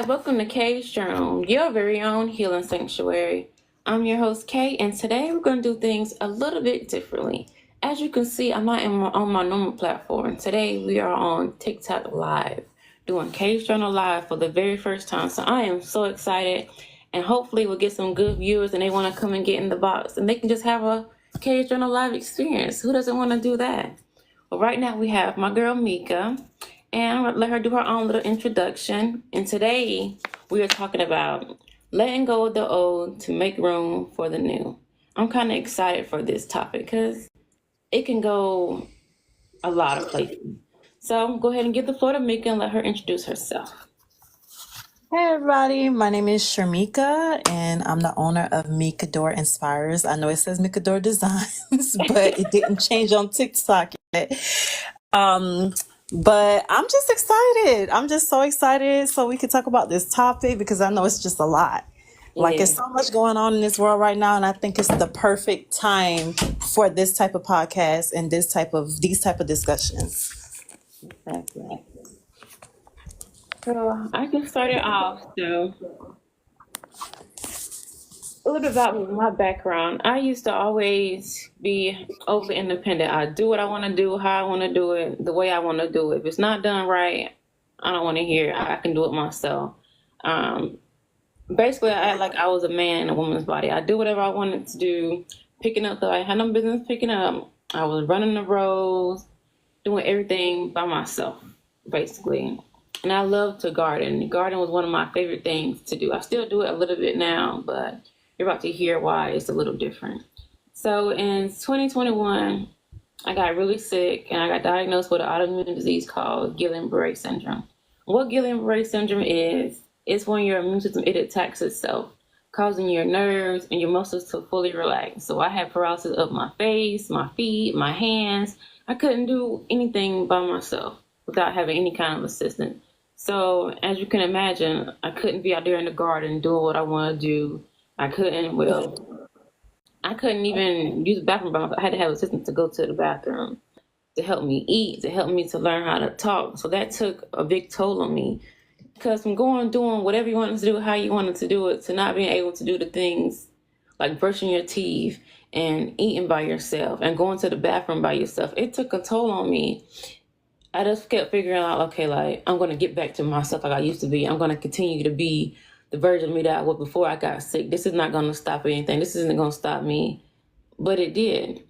Welcome to Kay's Journal, your very own healing sanctuary. I'm your host, Kay, and today we're going to do things a little bit differently. As you can see, I'm not on my normal platform. Today we are on TikTok Live, doing Kay's Journal Live for the very first time. So I am so excited, and hopefully we'll get some good viewers and they want to come and get in the box and they can just have a Kay's Journal Live experience. Who doesn't want to do that? Well, right now we have my girl, Mika. And I'm going to let her do her own little introduction. And today we are talking about letting go of the old to make room for the new. I'm kind of excited for this topic because it can go a lot of places. So go ahead and give the floor to Mika and let her introduce herself. Hey everybody, my name is Sharmika and I'm the owner of Mikador Inspires. I know it says Mikador Designs, but it didn't change on TikTok yet. But I'm just excited. I'm just so excited so we can talk about this topic because I know it's just a lot. Like Yeah. it's so much going on in this world right now, and I think it's the perfect time for this type of podcast and these type of discussions. Exactly. So I can start it off. So a little bit about my background. I used to always be overly independent. I do what I want to do, how I want to do it, the way I want to do it. If it's not done right, I don't want to hear it. I can do it myself. Um, Basically, I act like I was a man in a woman's body. I do whatever I wanted to do. Picking up, I had no business picking up. I was running the roads, doing everything by myself, basically. And I love to garden. Garden was one of my favorite things to do. I still do it a little bit now, but you're about to hear why it's a little different. So in 2021, I got really sick and I got diagnosed with an autoimmune disease called Guillain-Barré syndrome. What Guillain-Barré syndrome is, it's when your immune system, it attacks itself, causing your nerves and your muscles to fully relax. So I had paralysis of my face, my feet, my hands. I couldn't do anything by myself without having any kind of assistance. So as you can imagine, I couldn't be out there in the garden doing what I want to do. I couldn't even use the bathroom by myself. I had to have assistance to go to the bathroom, to help me eat, to help me to learn how to talk. So that took a big toll on me. Because from doing whatever you wanted to do, how you wanted to do it, to not being able to do the things like brushing your teeth and eating by yourself and going to the bathroom by yourself, it took a toll on me. I just kept figuring out, okay, like, I'm going to get back to myself like I used to be. I'm going to continue to be the version of me that I was before I got sick. This is not going to stop anything. This isn't going to stop me. But it did.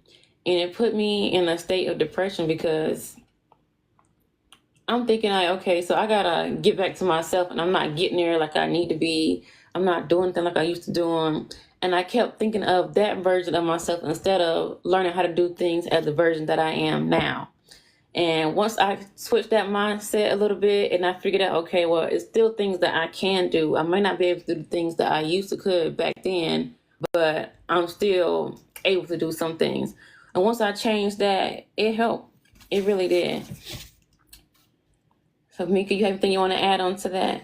And it put me in a state of depression because I'm thinking, like, okay, so I got to get back to myself and I'm not getting there like I need to be. I'm not doing things like I used to do. And I kept thinking of that version of myself instead of learning how to do things as the version that I am now. And once I switched that mindset a little bit and I figured out, okay, well, it's still things that I can do. I might not be able to do the things that I used to could back then, but I'm still able to do some things. And once I changed that, it helped. It really did. So, Mika, you have anything you want to add on to that?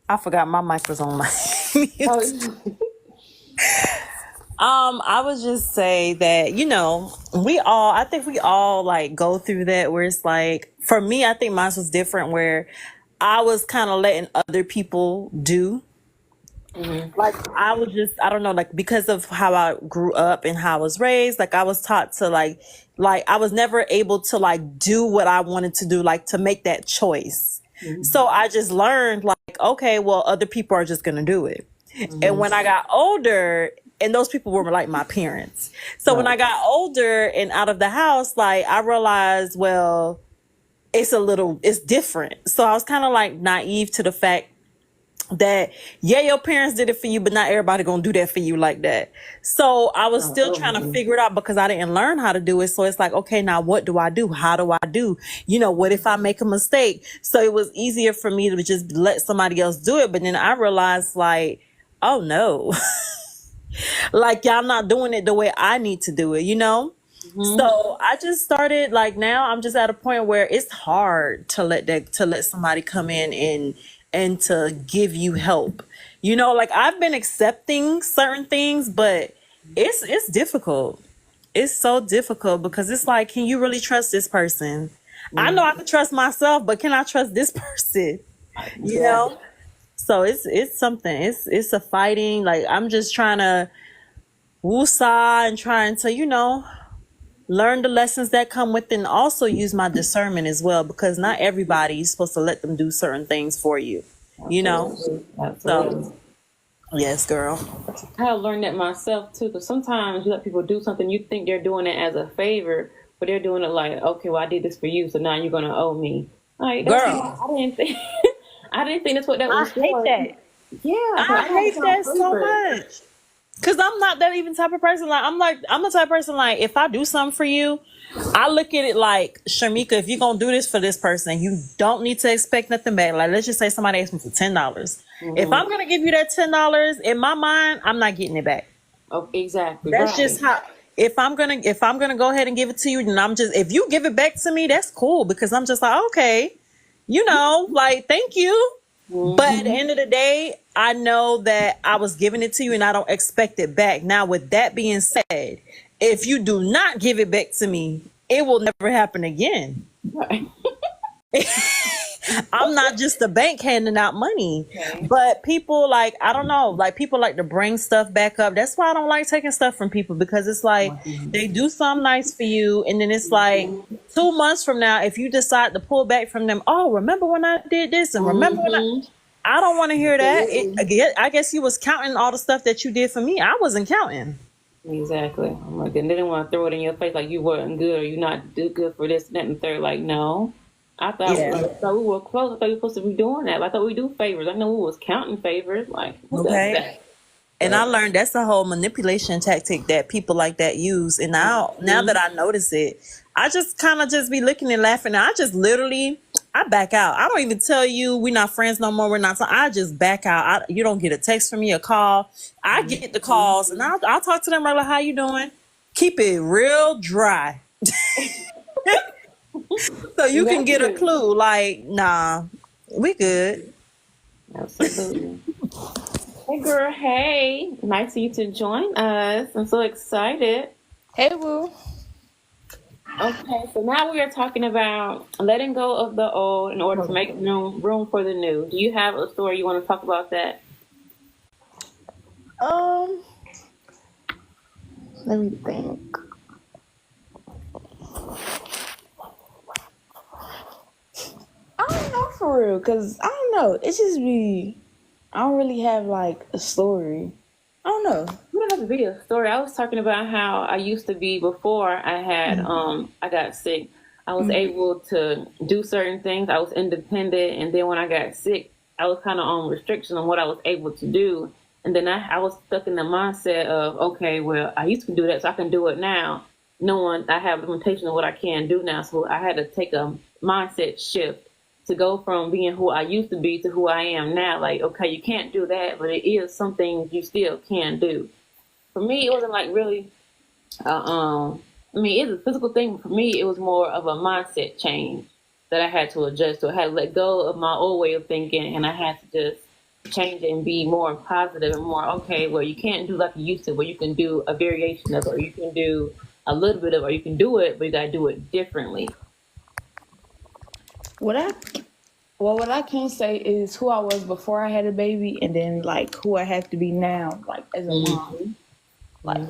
I forgot my mic was on my mute. Oh, I would just say that, I think we all like go through that where it's like, for me, I think mine was different where I was kind of letting other people do. Like I don't know, like because of how I grew up and how I was raised, like I was taught to like I was never able to like do what I wanted to do, like to make that choice. So I just learned like, okay, well, other people are just going to do it. And when I got older, and those people were like my parents. So when I got older and out of the house, like I realized, well, it's different. So I was kind of like naive to the fact that, yeah, your parents did it for you, but not everybody gonna do that for you like that. So I was still trying to figure it out because I didn't learn how to do it. So it's like, okay, now what do I do? How do I do? What if I make a mistake? So it was easier for me to just let somebody else do it. But then I realized like, oh no, like y'all not doing it the way I need to do it. So I just started like now I'm just at a point where it's hard to let somebody come in and to give you help. Like I've been accepting certain things, but it's difficult. it's so difficult because it's like, can you really trust this person? I know I can trust myself, but can I trust this person? You Yeah. know? So it's something. It's a fighting. Like I'm just trying to woosah and trying to, learn the lessons that come with it and also use my discernment as well because not everybody is supposed to let them do certain things for you. You know? Absolutely. Absolutely. So yes, girl. I have learned that myself too, because sometimes you let people do something, you think they're doing it as a favor, but they're doing it like, okay, well, I did this for you, so now you're gonna owe me. Like, that's Girl. not, I didn't think, I didn't think that's what that I was hate for. that. Yeah, but I I don't hate that sound so favor. much. Cause I'm not that even type of person. I'm the type of person like if I do something for you, I look at it like Sharmika, if you're gonna do this for this person, you don't need to expect nothing back. Like let's just say somebody asked me for $10. If I'm gonna give you that $10, in my mind, I'm not getting it back. Oh, exactly That's just right. how if I'm gonna go ahead and give it to you, then if you give it back to me, that's cool because I'm just like, okay, like thank you. But at the end of the day, I know that I was giving it to you and I don't expect it back. Now, with that being said, if you do not give it back to me, it will never happen again. Right. I'm not just a bank handing out money. Okay. But people like, I don't know, like people like to bring stuff back up. That's why I don't like taking stuff from people because it's like they do something nice for you. And then it's like 2 months from now, if you decide to pull back from them, oh, remember when I did this and remember when I don't want to hear that. I guess you was counting all the stuff that you did for me. I wasn't counting. Exactly. I'm like, and they didn't want to throw it in your face like you weren't good or you not do good for this, that, and the third. Like, no. Yeah. I thought we were close. I thought we were supposed to be doing that. I thought we do favors. I know we was counting favors. Like, who does Okay. that? And I learned that's a whole manipulation tactic that people like that use. And now that I notice it, I just kind of just be looking and laughing. And I just literally, I back out. I don't even tell you we're not friends no more. We're not. I just back out. You don't get a text from me, a call. I get the calls and I'll talk to them like, how you doing? Keep it real dry. So you can get a clue. Like, nah, we good. Absolutely. Hey, girl. Hey. Nice of you to join us. I'm so excited. Hey, Woo. Okay, so now we are talking about letting go of the old in order to make room for the new. Do you have a story you want to talk about that? Let me think. I don't know for real, cause I don't know. It just be. I don't really have like a story. I don't know. You don't have to be a story. I was talking about how I used to be before I had I got sick. I was able to do certain things. I was independent, and then when I got sick, I was kind of on restriction on what I was able to do. And then I was stuck in the mindset of, okay, well, I used to do that, so I can do it now. Knowing I have limitation of what I can do now, so I had to take a mindset shift to go from being who I used to be to who I am now. Like, okay, you can't do that, but it is something you still can do. For me, it wasn't like really, I mean, it's a physical thing, but for me, it was more of a mindset change that I had to adjust to. I had to let go of my old way of thinking, and I had to just change it and be more positive and more, okay, well, you can't do like you used to, where you can do a variation of it, or you can do a little bit of it, or you can do it, but you got to do it differently. What I can say is who I was before I had a baby, and then like who I have to be now, like as a mom. Like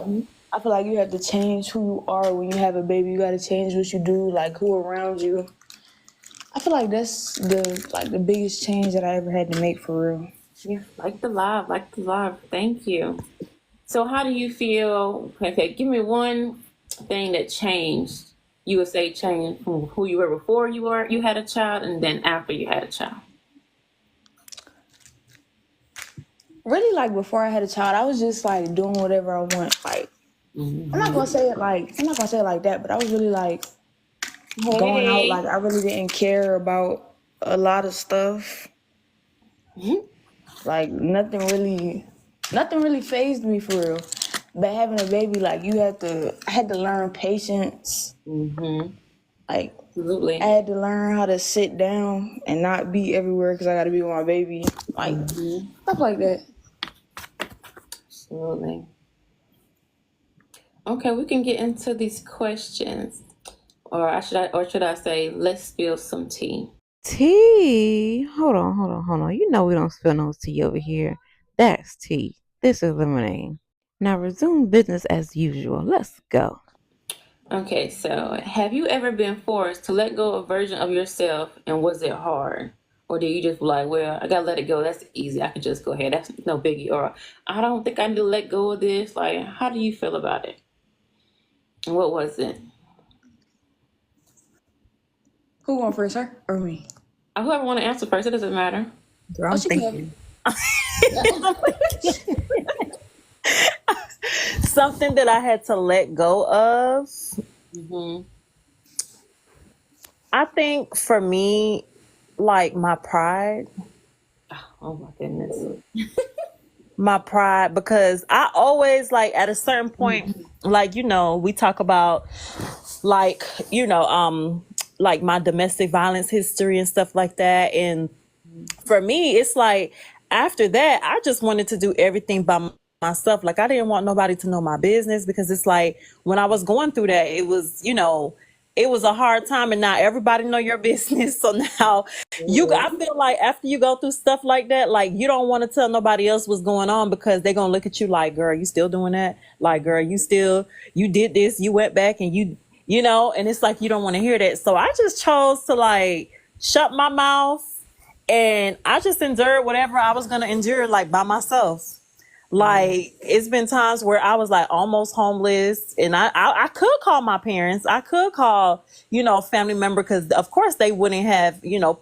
I feel like you have to change who you are when you have a baby. You got to change what you do, like who around you. I feel like that's the biggest change that I ever had to make for real. Yeah, like the live. Thank you. So how do you feel? Okay, give me one thing that changed. You would say changed from who you were before you had a child, and then after you had a child. Really, like before I had a child, I was just like doing whatever I want. Like I'm not gonna say it like that, but I was really like going out. Like I really didn't care about a lot of stuff. Like nothing really fazed me for real. But having a baby, like I had to learn patience. Like Absolutely. I had to learn how to sit down and not be everywhere because I got to be with my baby. Like stuff like that. Absolutely. Okay, we can get into these questions, or should I say, let's spill some tea. Tea. Hold on. You know we don't spill no tea over here. That's tea. This is lemonade. Now resume business as usual. Let's go. Okay, so have you ever been forced to let go of a version of yourself, and was it hard? Or do you just be like, well, I gotta let it go. That's easy. I can just go ahead. That's no biggie. Or I don't think I need to let go of this. Like, how do you feel about it? And what was it? Who going first, her or me? Whoever want to answer first, it doesn't matter. Girl, Oh, I'm she can. thinking something that I had to let go of. Hmm. I think for me, like my pride. Oh my goodness. My pride, because I always like at a certain point, like, we talk about like, like my domestic violence history and stuff like that. And for me, it's like after that, I just wanted to do everything by myself. Like I didn't want nobody to know my business, because it's like when I was going through that, it was a hard time, and now everybody know your business. So now I feel like after you go through stuff like that, like you don't want to tell nobody else what's going on, because they're gonna look at you like, girl, you still doing that? Like, girl, you did this, you went back and and it's like you don't want to hear that. So I just chose to like shut my mouth, and I just endured whatever I was gonna endure, like by myself. Like it's been times where I was like almost homeless, and I could call my parents, I could call a family member, because of course they wouldn't have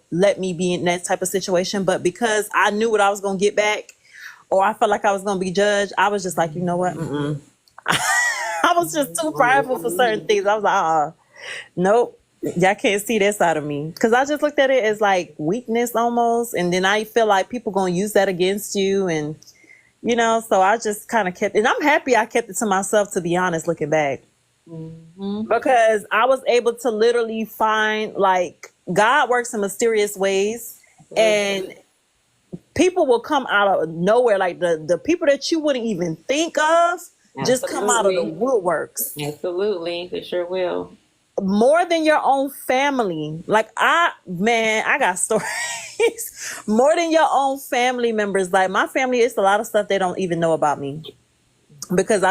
let me be in that type of situation. But because I knew what I was gonna get back, or I felt like I was gonna be judged, I was just like, you know what? Mm-mm. I was just too prideful for certain things. I was like, nope. Y'all can't see that side of me, because I just looked at it as like weakness almost, and then I feel like people gonna use that against you, and so I just kind of kept it. And I'm happy I kept it to myself, to be honest, looking back, because I was able to literally find, like, God works in mysterious ways, and people will come out of nowhere. Like the people that you wouldn't even think of just come out of the Absolutely. woodworks. Absolutely. They sure will. More than your own family. Like I got stories more than your own family members. Like my family, it's a lot of stuff they don't even know about me, because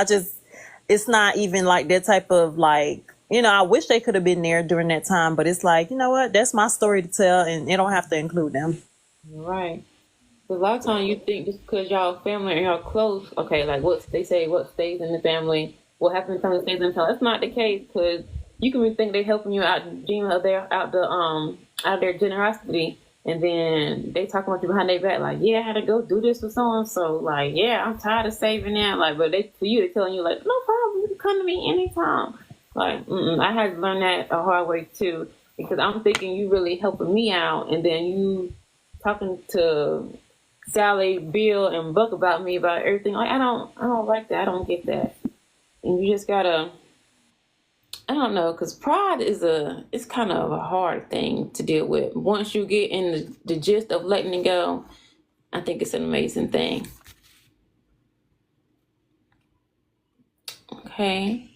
it's not even like that type of like, I wish they could have been there during that time, but it's like, you know what? That's my story to tell, and it don't have to include them. Right. 'Cause a lot of times you think just because y'all family and y'all close, okay, like what they say, what stays in the family, what happens in the family stays in the family. That's not the case, because you can think they're helping you out, dreaming of out of their generosity, and then they talking about you behind their back, like, yeah, I had to go do this with so and so, like, yeah, I'm tired of saving now, like, but they for you they're telling you like, no problem, you can come to me anytime. Like, I had to learn that a hard way too, because I'm thinking you really helping me out, and then you talking to Sally, Bill, and Buck about me about everything. Like I don't like that. I don't get that. And you just gotta, I don't know, because pride it's kind of a hard thing to deal with. Once you get in the gist of letting it go, I think it's an amazing thing. Okay.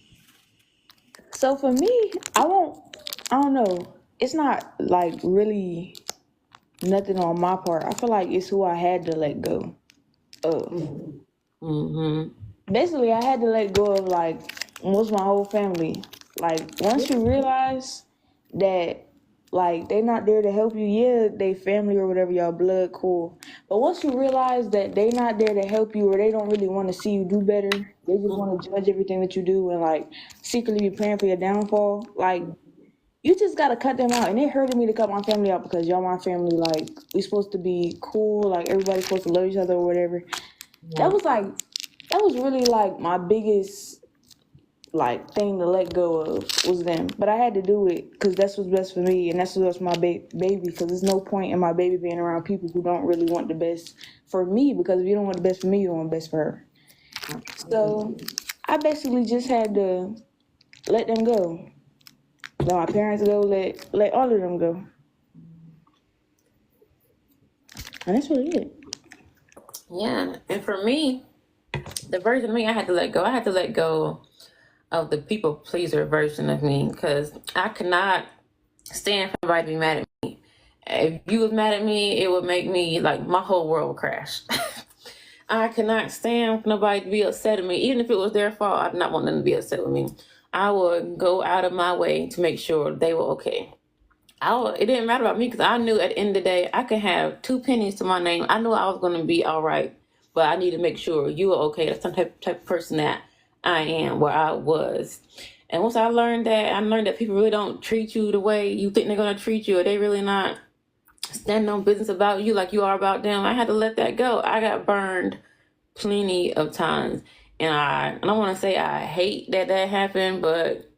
So for me, I don't know. It's not like really nothing on my part. I feel like it's who I had to let go of. Mm-hmm. Basically, I had to let go of like most of my whole family. Like once you realize that like they not there to help you, yeah, they family or whatever, y'all blood, cool. But once you realize that they not there to help you, or they don't really want to see you do better, they just want to judge everything that you do and like secretly be praying for your downfall. Like you just gotta cut them out. And it hurted me to cut my family out, because y'all my family. Like we supposed to be cool. Like everybody's supposed to love each other or whatever. That was like that was really like my biggest like thing to let go of was them. But I had to do it because that's what's best for me, and that's what's my baby. Because there's no point in my baby being around people who don't really want the best for me. Because if you don't want the best for me, you don't want the best for her. So I basically just had to let them go. Let my parents go. Let all of them go. And that's really it. Yeah, and for me, the version of me I had to let go. I had to let go of the people pleaser version of me, because I could not stand for somebody to be mad at me. If you was mad at me, it would make me like my whole world would crash. I could not stand for nobody to be upset at me, even if it was their fault. I did not want them to be upset with me. I would go out of my way to make sure they were okay. It didn't matter about me, because I knew at the end of the day I could have 2 pennies to my name. I knew I was going to be all right, but I need to make sure you were okay. That's the type of person that I am, where I was. And once I learned that people really don't treat you the way you think they're going to treat you, or they really not standing on business about you like you are about them. I had to let that go. I got burned plenty of times, and I don't want to say I hate that happened, but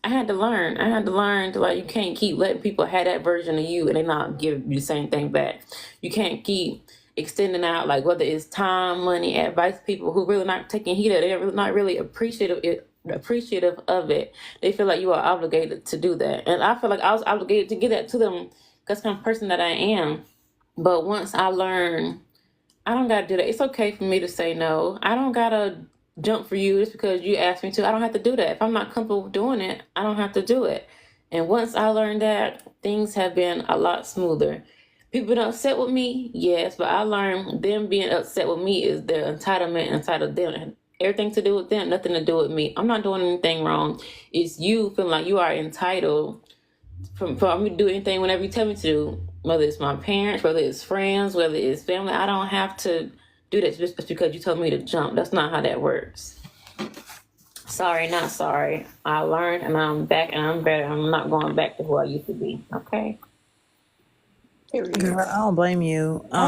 I had to learn. To, like, you can't keep letting people have that version of you and they not give you the same thing back. You can't keep extending out, like, whether it's time, money, advice, people who really not taking heed of it. They're not really appreciative of it. They feel like you are obligated to do that. And I feel like I was obligated to give that to them. That's the kind of person that I am. But once I learned, I don't gotta do that. It's okay for me to say no. I don't gotta jump for you just because you asked me to. I don't have to do that. If I'm not comfortable with doing it, I don't have to do it. And once I learned that, things have been a lot smoother. People been upset with me, yes, but I learned them being upset with me is their entitlement inside of them. Everything to do with them, nothing to do with me. I'm not doing anything wrong. It's you feeling like you are entitled for me to do anything whenever you tell me to do. Whether it's my parents, whether it's friends, whether it's family, I don't have to do that just because you told me to jump. That's not how that works. Sorry, not sorry. I learned and I'm back and I'm better. I'm not going back to who I used to be. Okay? Girl, I don't blame you. What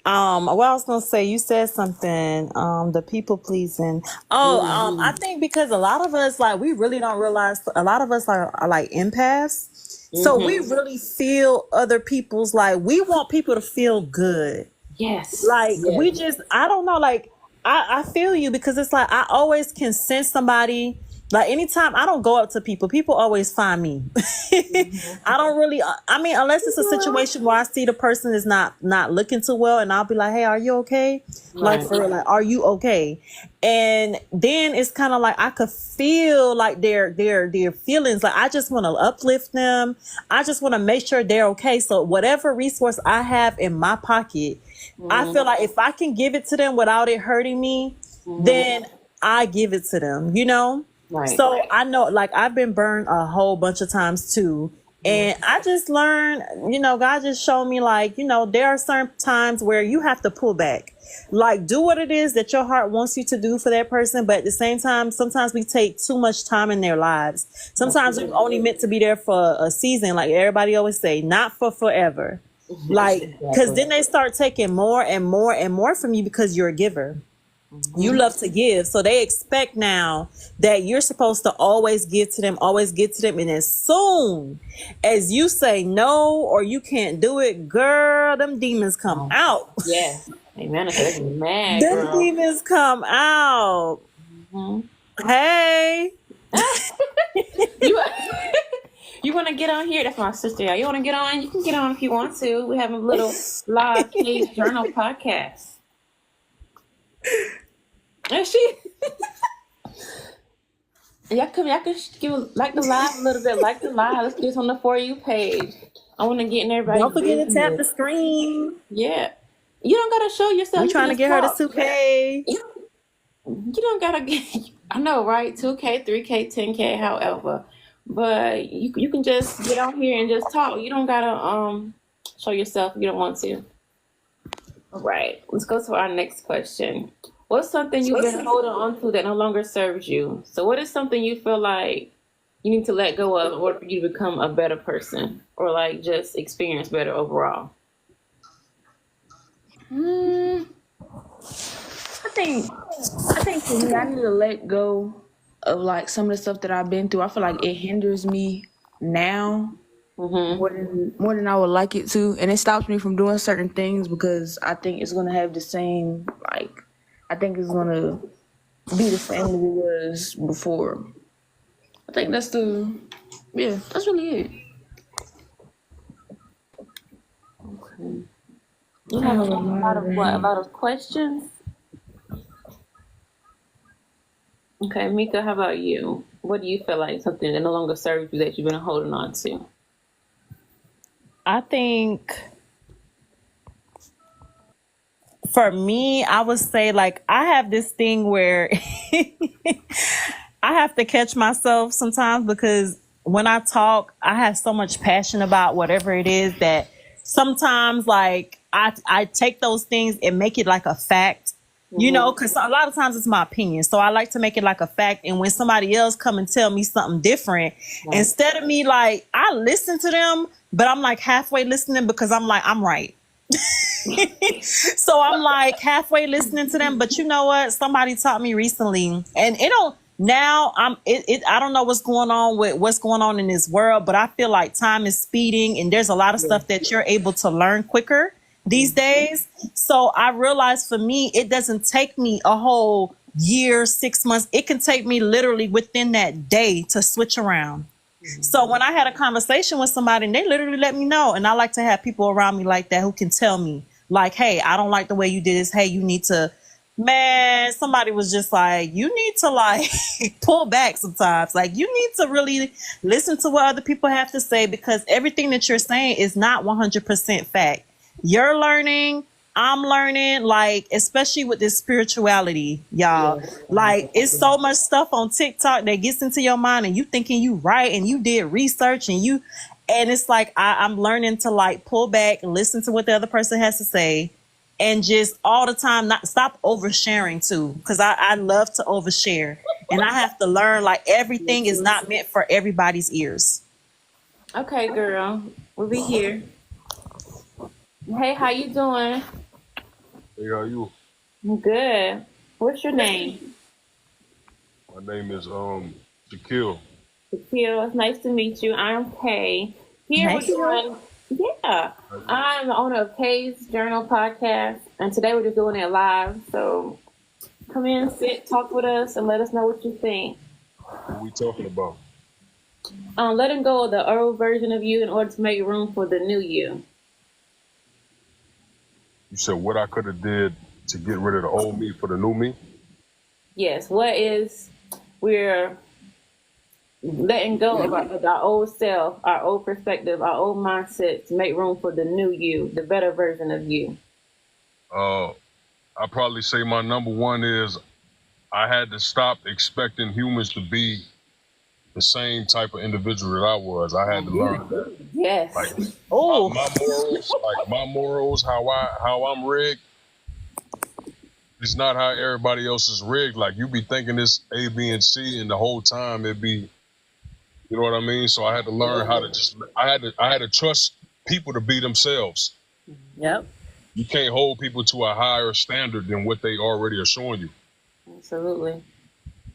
I was gonna say, you said something, the people pleasing. I think because a lot of us, like, we really don't realize, a lot of us are like empaths. So we really feel other people's, like, we want people to feel good. Yes. Like, we just, I don't know, like, I feel you, because it's like I always can sense somebody. Like, anytime I don't go up to people always find me. I don't really, I mean, unless it's a situation where I see the person is not looking too well, and I'll be like, hey, are you okay? Like, for real, like, are you okay? And then it's kind of like I could feel like their feelings. Like, I just want to uplift them. I just want to make sure they're okay. So whatever resource I have in my pocket, I feel like if I can give it to them without it hurting me, then I give it to them, you know? Right. So I know, like, I've been burned a whole bunch of times too. And I just learned, you know, God just showed me, like, you know, there are certain times where you have to pull back. Like, do what it is that your heart wants you to do for that person. But at the same time, sometimes we take too much time in their lives. Sometimes we're only meant to be there for a season. Like everybody always say, not for forever. Like, because then they start taking more and more and more from you because you're a giver. You love to give, so they expect now that you're supposed to always give to them, and as soon as you say no or you can't do it, girl, them demons come out. Yeah, amen. I'm mad, Them girl. demons come out. Hey, You want to get on here? That's my sister. Y'all. You want to get on? You can get on if you want to. We have a little live case journal podcast. And y'all can give like the live a little bit, like the live. Let's do this on the For You page. I want to get in everybody. don't forget to tap the screen. Yeah, you don't gotta show yourself. We're trying to get her to 2K. You don't gotta get. I know, right? 2K, 3K, 10K, however. But you can just get on here and just talk. You don't gotta show yourself if you don't want to. All right, let's go to our next question. What's something you've been holding on to that no longer serves you? So what is something you feel like you need to let go of in order for you to become a better person, or like just experience better overall? I think for me, I need to let go of like some of the stuff that I've been through. I feel like it hinders me now more than I would like it to, and it stops me from doing certain things because I think it's gonna have the same, like, I think it's gonna be the same as it was before. I think that's really it. Okay. You have a lot of questions? Okay, Mika, how about you? What do you feel like something that no longer serves you that you've been holding on to? I think for me, I would say like I have this thing where I have to catch myself sometimes because when I talk, I have so much passion about whatever it is that sometimes like I take those things and make it like a fact, you know, because a lot of times it's my opinion. So I like to make it like a fact. And when somebody else come and tell me something different, instead of me like I listen to them, but I'm like halfway listening because I'm like I'm right. So I'm like halfway listening to them, but you know what? Somebody taught me recently, and it don't now. I don't know what's going on in this world, but I feel like time is speeding, and there's a lot of stuff that you're able to learn quicker these days. So I realized for me, it doesn't take me a whole year, 6 months. It can take me literally within that day to switch around. So when I had a conversation with somebody and they literally let me know, and I like to have people around me like that who can tell me like, hey, I don't like the way you did this. Hey, you need to, man, somebody was just like, you need to like pull back sometimes. Like you need to really listen to what other people have to say because everything that you're saying is not 100% fact. You're learning. I'm learning, like, especially with this spirituality, y'all. Like, it's so much stuff on TikTok that gets into your mind and you thinking you right and you did research and it's like, I'm learning to like pull back and listen to what the other person has to say and just all the time not stop oversharing too. Cause I love to overshare and I have to learn like everything is not meant for everybody's ears. Okay, girl, we'll be here. Hey, how you doing? Hey, how you? Good. What's your name? My name is Shaquille. Shaquille, it's nice to meet you. I'm Kay. Here we're doing, I'm the owner of Kay's Journal Podcast, and today we're just doing it live. So come in, sit, talk with us, and let us know what you think. What we talking about? Letting go of the old version of you in order to make room for the new you. You said what I could have did to get rid of the old me for the new me? Yes, we're letting go of our old self, our old perspective, our old mindset to make room for the new you, the better version of you. I probably say my number one is I had to stop expecting humans to be the same type of individual that I was. I had to learn that. Yes. Like Oh, my morals, how I'm rigged. It's not how everybody else is rigged. Like you be thinking it's A, B, and C, and the whole time it be, you know what I mean? So I had to learn how to I had to trust people to be themselves. yep. You can't hold people to a higher standard than what they already are showing you. Absolutely.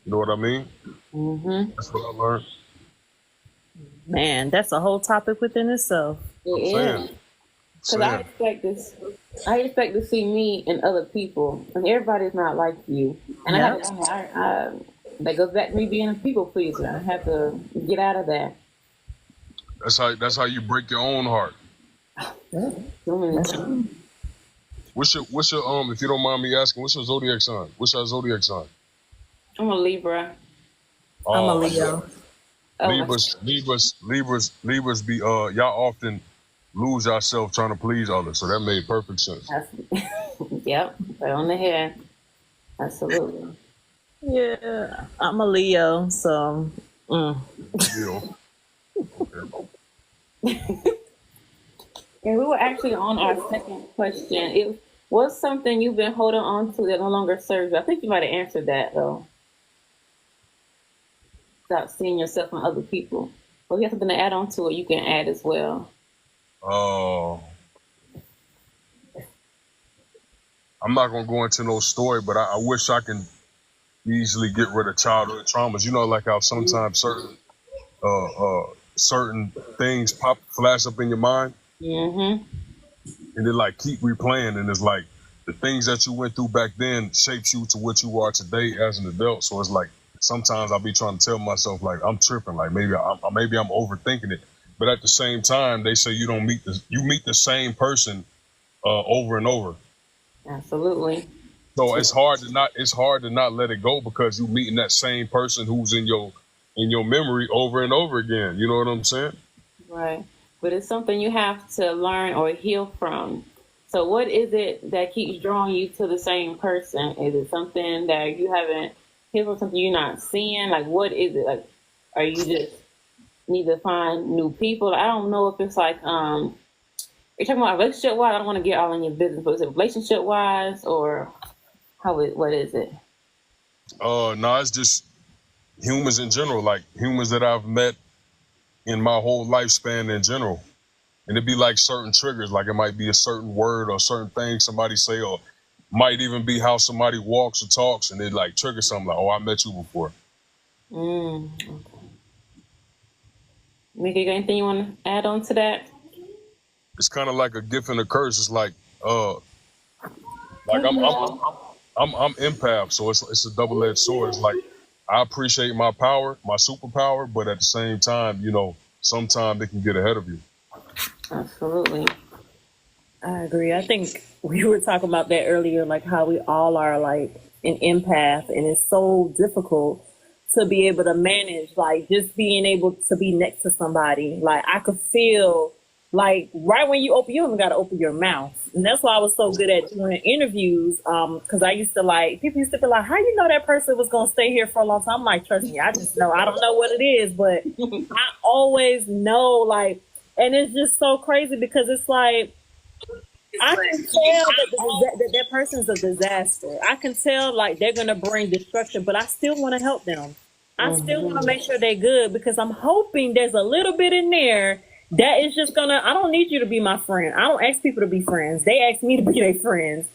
You know what I mean? Mm-hmm. That's what I learned. Man, that's a whole topic within itself. Because I expect to see me in other people, and everybody's not like you. And I that goes back to me being a people pleaser. I have to get out of that. That's how you break your own heart. So many times. What's your if you don't mind me asking, what's your zodiac sign? What's your zodiac sign? I'm a Libra. I'm a Leo. Libras be y'all often lose yourself trying to please others, so that made perfect sense. Yep, right on the head. Absolutely. Yeah, I'm a Leo, so. Leo. Okay. And we were actually on our second question. It was something you've been holding on to that no longer serves you. I think you might have answered that though. Stop seeing yourself in other people. Well, if you have something to add on to it, you can add as well. I'm not gonna go into no story, but I wish I can easily get rid of childhood traumas. You know, like how sometimes certain things flash up in your mind, Mm-hmm. and then like keep replaying, and it's like the things that you went through back then shapes you to what you are today as an adult. So it's like sometimes I'll be trying to tell myself like I'm tripping, like maybe I'm overthinking it, but at the same time they say you meet the same person over and over. Absolutely. So it's hard to not let it go because you meeting that same person who's in your memory over and over again. You know what I'm saying? Right. But it's something you have to learn or heal from. So what is it that keeps drawing you to the same person? Is it something that you haven't healed from, something you're not seeing? Like, what is it? Like, are you just need to find new people? I don't know if it's like, you're talking about relationship wise. I don't want to get all in your business, but is it relationship wise or what is it? No, it's just humans in general, like humans that I've met in my whole lifespan in general. And it'd be like certain triggers, like it might be a certain word or certain thing somebody say, or might even be how somebody walks or talks, and it like trigger something like, oh, I met you before. Okay. Mika, you got anything you want to add on to that? It's kind of like a gift and a curse. It's like I'm empath, so it's a double-edged sword. It's like I appreciate my power, my superpower, but at the same time, sometimes it can get ahead of you. Absolutely. I agree. I think we were talking about that earlier, like how we all are like an empath, and it's so difficult to be able to manage, like just being able to be next to somebody. Like I could feel like right when you even got to open your mouth. And that's why I was so good at doing interviews. Cause I used to people used to be like, how you know that person was going to stay here for a long time? I'm like, trust me, I just know, I don't know what it is, but I always know, like, and it's just so crazy because it's like, I can tell that person's a disaster. I can tell like they're going to bring destruction, but I still want to help them. I still want to make sure they're good because I'm hoping there's a little bit in there that is just I don't need you to be my friend. I don't ask people to be friends. They ask me to be their friends.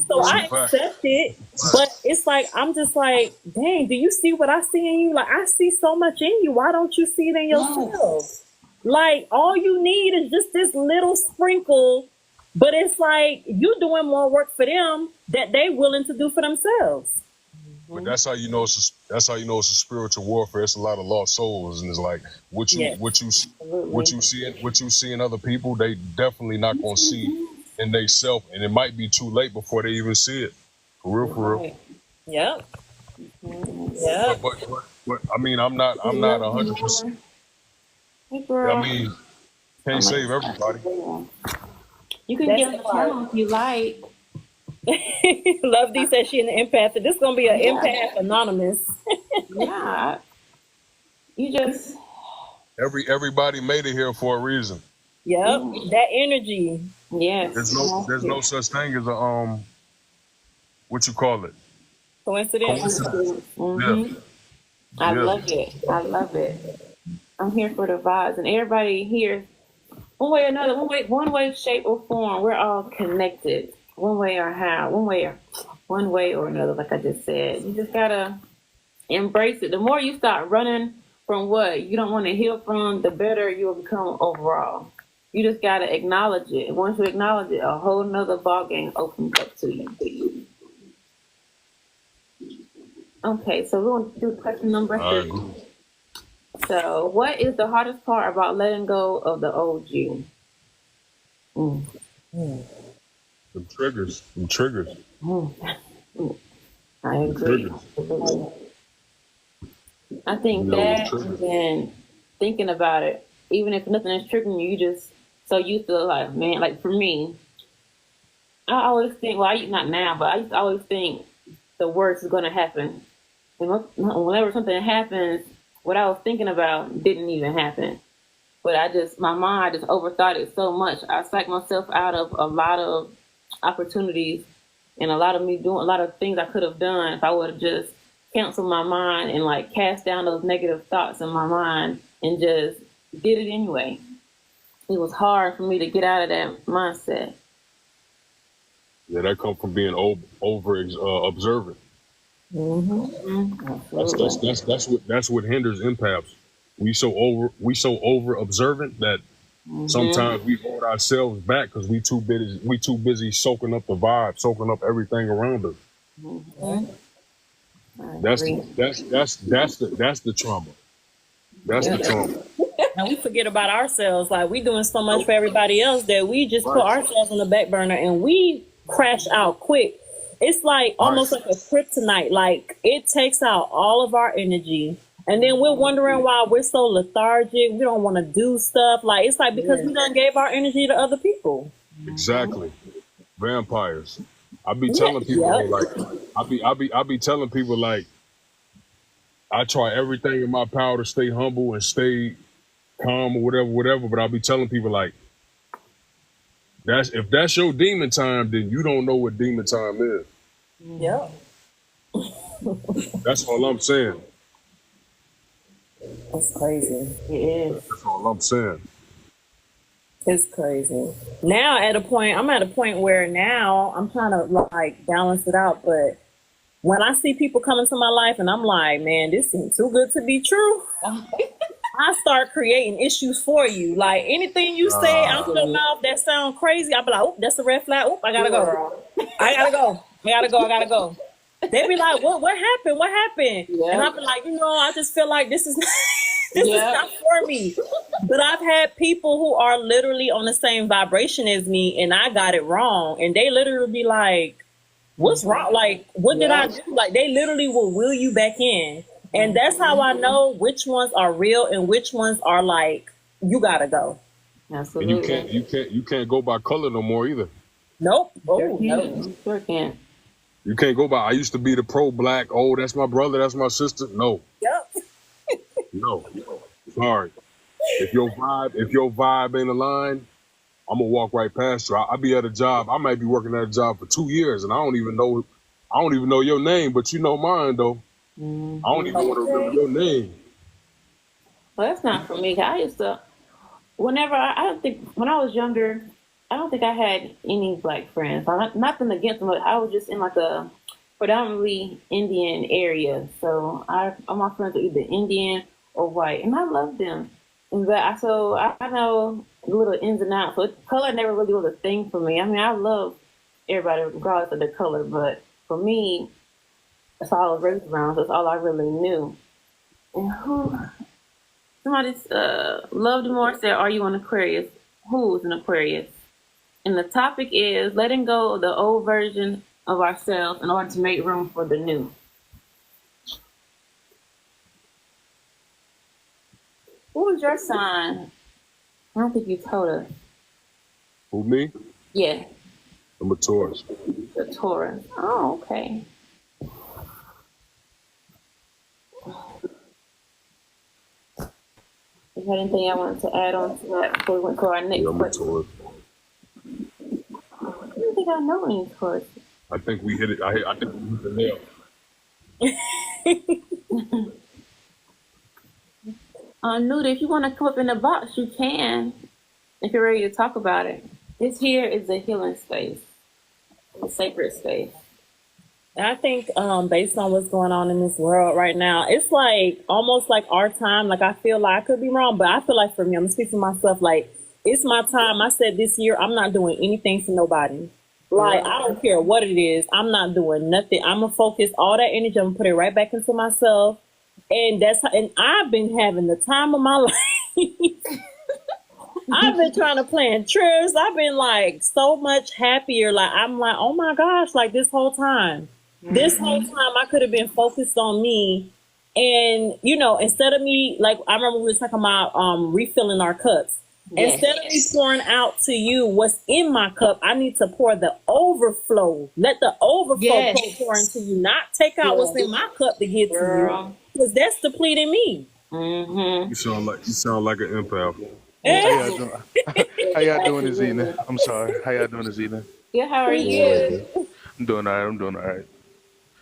So I accept it, but it's like, I'm just like, dang, do you see what I see in you? Like, I see so much in you. Why don't you see it in yourself? Like, all you need is just this little sprinkle, but it's like you doing more work for them that they willing to do for themselves. But that's how you know it's a spiritual warfare. It's a lot of lost souls, and it's like what you see in other people, they definitely not gonna see in they self, and it might be too late before they even see it. For real. Yep. Yeah. But I mean, I'm not 100%. I mean, can't save everybody. You can get a channel if you like. Love D says she an empath. This is gonna be an empath anonymous. Yeah. You just everybody made it here for a reason. Yep. That energy. Yes. There's no such thing as a what you call it? Coincidence. Mm-hmm. Yeah. I love it. I'm here for the vibes, and everybody here, one way or another, one way, shape or form, we're all connected. One way or another, like I just said. You just gotta embrace it. The more you start running from what you don't want to heal from, the better you'll become overall. You just gotta acknowledge it. Once you acknowledge it, a whole nother ballgame opens up to you. Okay, so we're gonna do question number 3. So, what is the hardest part about letting go of the old you? Them triggers. I agree. I think that, and then thinking about it, even if nothing is triggering you, you just so used to like, man, like for me, I always think, not now, but I used to always think the worst is going to happen. And whenever something happens, what I was thinking about didn't even happen. But my mind just overthought it so much. I psyched myself out of a lot of opportunities and a lot of me doing a lot of things I could have done if I would have just canceled my mind and like cast down those negative thoughts in my mind and just did it anyway. It was hard for me to get out of that mindset. Yeah, that comes from being over observant. That's what hinders empaths. We so over observant that sometimes we hold ourselves back because we too busy soaking up the vibe, soaking up everything around us. That's the trauma. That's the trauma. And we forget about ourselves. Like we doing so much for everybody else that we just put ourselves on the back burner and we crash out quick. it's like All right. almost like a kryptonite. Like it takes out all of our energy. And then we're wondering why we're so lethargic. We don't want to do stuff. Like it's like because we done gave our energy to other people. Exactly. Vampires. I be Yeah. telling people Yep. like I be telling people like I try everything in my power to stay humble and stay calm or whatever, but I'll be telling people like if that's your demon time, then you don't know what demon time is. Yep. That's all I'm saying. That's crazy. It is. That's all I'm saying. It's crazy. Now I'm at a point where now I'm trying to like balance it out. But when I see people come into my life and I'm like, man, this seems too good to be true, I start creating issues for you. Like anything you say out your mouth that sound crazy, I'll be like, oh, that's a red flag. Oh, I gotta go. I gotta go. They be like, what happened? What happened? Yeah. And I'll be like, I just feel like this is this is Yeah. not for me. But I've had people who are literally on the same vibration as me and I got it wrong. And they literally be like, what's wrong? Like, what did I do? Like, they literally will will you back in. And that's how I know which ones are real and which ones are like, you gotta go. And Absolutely. you can't go by color no more either. Nope. Sure Oh, can. no. Sure can. You can't go by I used to be the pro black, oh, that's my brother, that's my sister. No. Yep. No. Sorry. If your vibe ain't aligned, I'm gonna walk right past you. I be at a job. I might be working at a job for 2 years, and I don't even know your name, but you know mine though. I don't even want to remember your name. Well, that's not for me. 'Cause I used to, whenever I don't think when I was younger, I don't think I had any black friends. Nothing against them, but I was just in like a predominantly Indian area. So all my friends are either Indian or white, and I love them. And I know the little ins and outs. So color never really was a thing for me. I mean, I love everybody regardless of their color, but for me, that's all I was raised around. So that's all I really knew. And somebody loved more said, "Are you an Aquarius?" Who's an Aquarius? And the topic is letting go of the old version of ourselves in order to make room for the new. What was your sign? I don't think you told us. Who, me? Yeah, I'm a Taurus. the Taurus. Oh, okay. Is there anything I wanted to add on to that before we went to our next Yeah, I'm a question? Taurus. I don't think I know any Taurus. I think we hit it. I think we hit the nail. Nuda, if you want to come up in the box, you can. If you're ready to talk about it. This here is a healing space, a sacred space. I think based on what's going on in this world right now, it's like almost like our time. Like I feel like I could be wrong, but I feel like for me, I'm gonna speak for myself. Like it's my time. I said this year I'm not doing anything for nobody. Like I don't care what it is. I'm not doing nothing. I'm gonna focus all that energy. I'm gonna put it right back into myself, and and I've been having the time of my life. I've been trying to plan trips. I've been like so much happier. Like I'm like, oh my gosh, like this whole time. This whole time I could have been focused on me. And instead of me, like I remember we were talking about refilling our cups. Yes. Instead of me pouring out to you what's in my cup, I need to pour the overflow. Let the overflow pour into you, not take out what's in my cup to get to you. Because that's depleting me. Mm-hmm. You sound like an empath. How y'all doing this evening? I'm sorry. How y'all doing this evening? Yeah, how are you? I'm doing all right.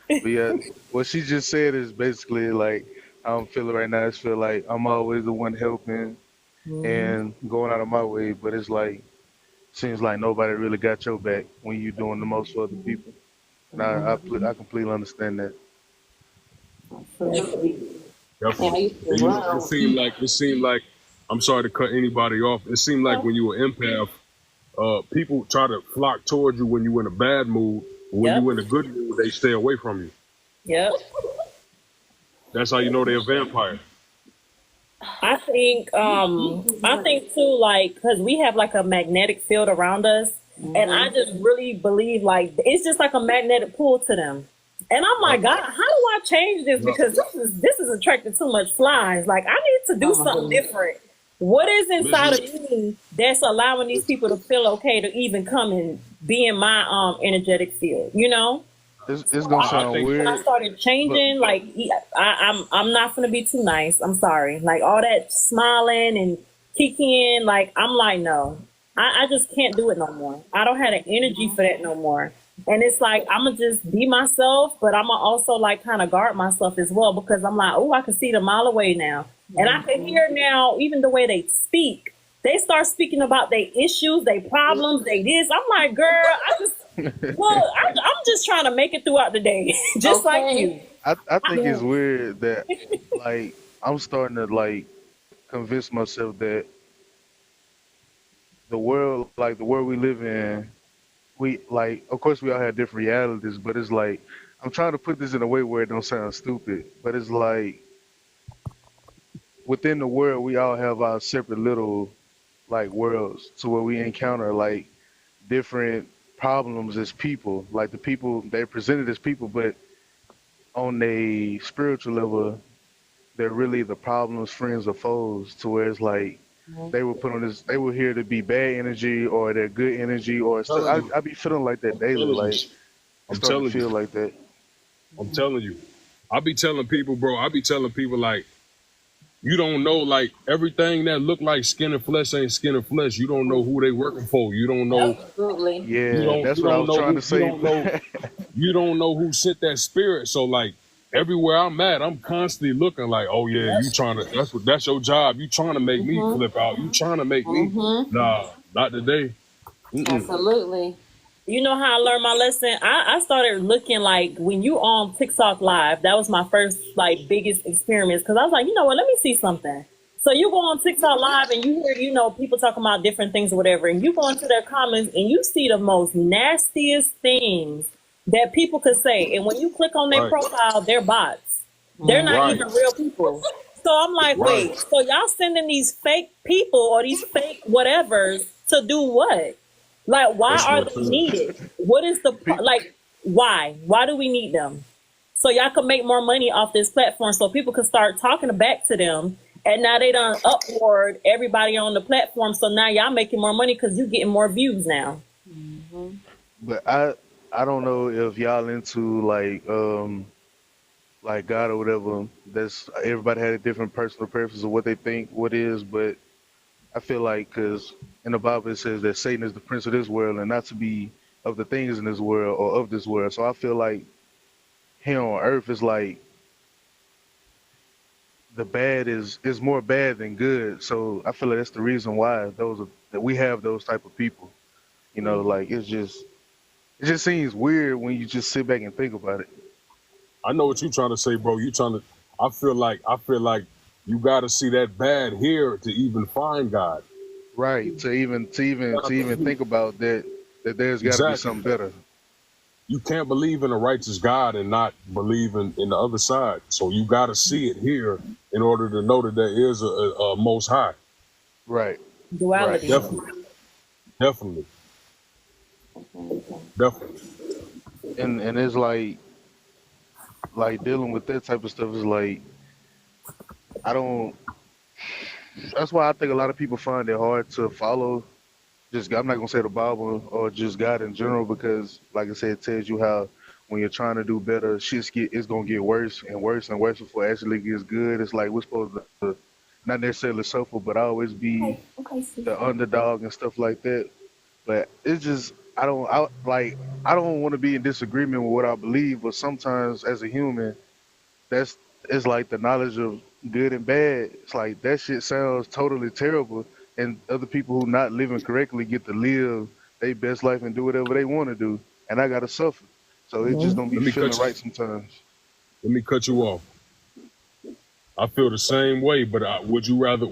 But yeah, what she just said is basically like how I'm feeling right now. I just feel like I'm always the one helping and going out of my way, but it's like seems like nobody really got your back when you're doing the most for other people. And I completely understand that. Absolutely. Definitely. It seemed like I'm sorry to cut anybody off. It seemed like when you were empath, people try to flock towards you when you're in a bad mood. When you're in a good mood, they stay away from you. Yep. That's how you know they're a vampire. I think too, like, because we have like a magnetic field around us. And I just really believe like it's just like a magnetic pull to them. And I'm like, God, how do I change this? Because this is attracting too much flies. Like I need to do something different. What is inside of me that's allowing these people to feel okay to even come and be in my energetic field? You know, It's gonna sound when weird. I started changing, like I'm not gonna be too nice. I'm sorry. Like all that smiling and kicking, like I'm like no. I just can't do it no more. I don't have the energy for that no more. And it's like I'm gonna just be myself, but I'm gonna also like kind of guard myself as well because I'm like, oh, I can see them a mile away now, and I can hear now even the way they speak. They start speaking about their issues, their problems, they this. I'm like, girl, I'm just trying to make it throughout the day, just like you. I think it's weird that like I'm starting to like convince myself that the world we live in, we like of course we all have different realities, but it's like I'm trying to put this in a way where it don't sound stupid, but it's like within the world we all have our separate little like worlds to where we encounter like different problems as people. Like the people they're presented as people, but on a spiritual level, they're really the problems, friends, or foes. To where it's like they were put on this, they were here to be bad energy or they're good energy or stuff. I be feeling like that daily. Like I'm starting to feel like that. I'm telling you. I be telling people, bro. Like you don't know, like everything that look like skin and flesh ain't skin and flesh. You don't know who they working for. You don't know. Absolutely. Yeah, that's what I was trying to say. You don't know who sent that spirit. So like everywhere I'm at, I'm constantly looking like, oh yeah, you trying to. That's your job. You trying to make me flip out. You trying to make me. Nah, not today. Absolutely. You know how I learned my lesson? I started looking like when you on TikTok live, that was my first like biggest experience because I was like, you know what, let me see something. So you go on TikTok live and you hear, you know, people talking about different things or whatever, and you go into their comments and you see the most nastiest things that people could say. And when you click on their profile, they're bots. They're not even real people. So I'm like, wait, so y'all sending these fake people or these fake whatevers to do what? Like, why are they needed? What is the, like, why? Why do we need them? So y'all can make more money off this platform so people can start talking back to them. And now they done upward everybody on the platform. So now y'all making more money because you getting more views now. But I don't know if y'all into like God or whatever. That's everybody had a different personal preference of what they think what is, but I feel like because in the Bible it says that Satan is the prince of this world and not to be of the things in this world or of this world. So I feel like here on earth is like the bad is more bad than good. So I feel like that's the reason why that we have those type of people. You know, like it just seems weird when you just sit back and think about it. I know what you're trying to say, bro. I feel like you got to see that bad here to even find God. Right. To even think about that there's got to be something better. You can't believe in a righteous God and not believe in the other side. So you got to see it here in order to know that there is a Most High. Right. Duality. Right. Definitely. And it's like dealing with that type of stuff is like that's why I think a lot of people find it hard to follow I'm not gonna say the Bible or just God in general, because like I said, it tells you how when you're trying to do better, it's gonna get worse and worse and worse before it actually gets good. It's like we're supposed to not necessarily suffer, but always be the underdog and stuff like that. But it's just I don't want to be in disagreement with what I believe, but sometimes as a human, it's like the knowledge of good and bad. It's like that shit sounds totally terrible, and other people who not living correctly get to live their best life and do whatever they want to do, and I gotta suffer. So it just don't be feeling right sometimes. Let me cut you off. I feel the same way, but would you rather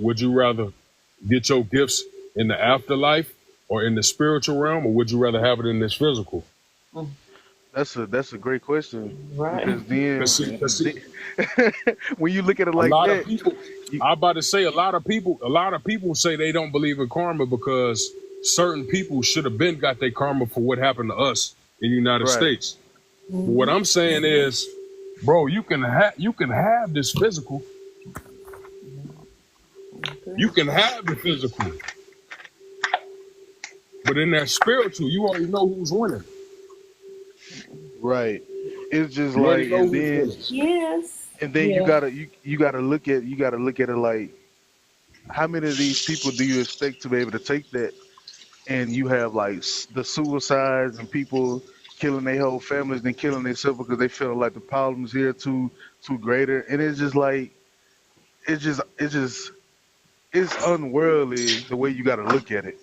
get your gifts in the afterlife or in the spiritual realm, or would you rather have it in this physical? That's a great question. Right. Because then when you look at it like that, I'm about to say a lot of people say they don't believe in karma because certain people should have been got their karma for what happened to us in the United Right. States. But what I'm saying is, bro, you can have this physical. You can have the physical. But in that spiritual, you already know who's winning. Right. It's just You already like, know and who's then winning. Yes. you gotta look at it like, how many of these people do you expect to be able to take that? And you have like the suicides and people killing their whole families and killing themselves because they feel like the problems here too greater. And it's just like, it's unworldly the way you got to look at it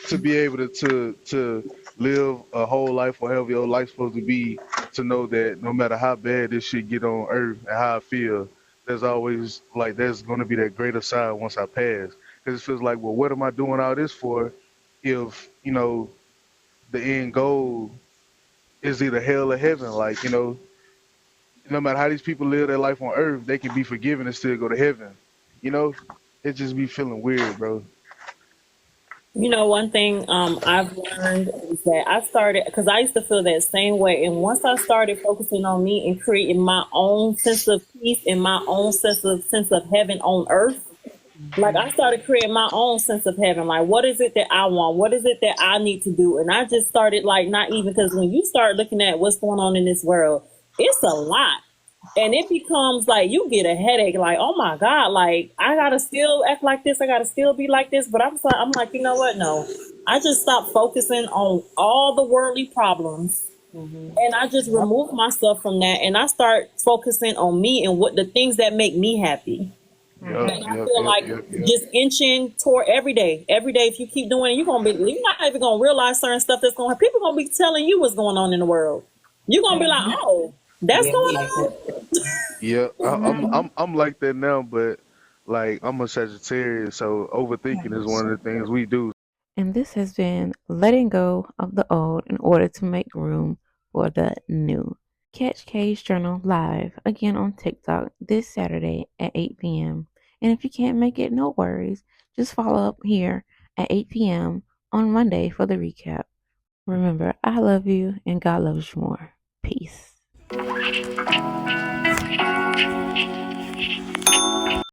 to be able to live a whole life or however your life's supposed to be, to know that no matter how bad this shit get on earth and how I feel, there's always like, there's going to be that greater side once I pass. Because it feels like, well, what am I doing all this for if, the end goal is either hell or heaven? Like, no matter how these people live their life on earth, they can be forgiven and still go to heaven. It just be feeling weird, bro. One thing I've learned is that I started, because I used to feel that same way, and once I started focusing on me and creating my own sense of peace and my own sense of heaven on earth, like I started creating my own sense of heaven. Like, what is it that I want? What is it that I need to do? And I just started, like, not even, because when you start looking at what's going on in this world, it's a lot. And it becomes like you get a headache, like, oh my God, like I gotta still act like this, I gotta still be like this. But I'm like, you know what? No. I just stopped focusing on all the worldly problems. And I just remove myself from that, and I start focusing on me and what the things that make me happy. And I feel like just inching toward every day. Every day, if you keep doing it, you're not even gonna realize certain stuff that's going on. People gonna be telling you what's going on in the world. You're gonna be like, oh, that's going on. Yeah, I'm like that now, but like I'm a Sagittarius, so overthinking is one of the things we do. And this has been letting go of the old in order to make room for the new. Catch K's Journal live again on TikTok this Saturday at 8 p.m. And if you can't make it, no worries. Just follow up here at 8 p.m. on Monday for the recap. Remember, I love you and God loves you more. Peace.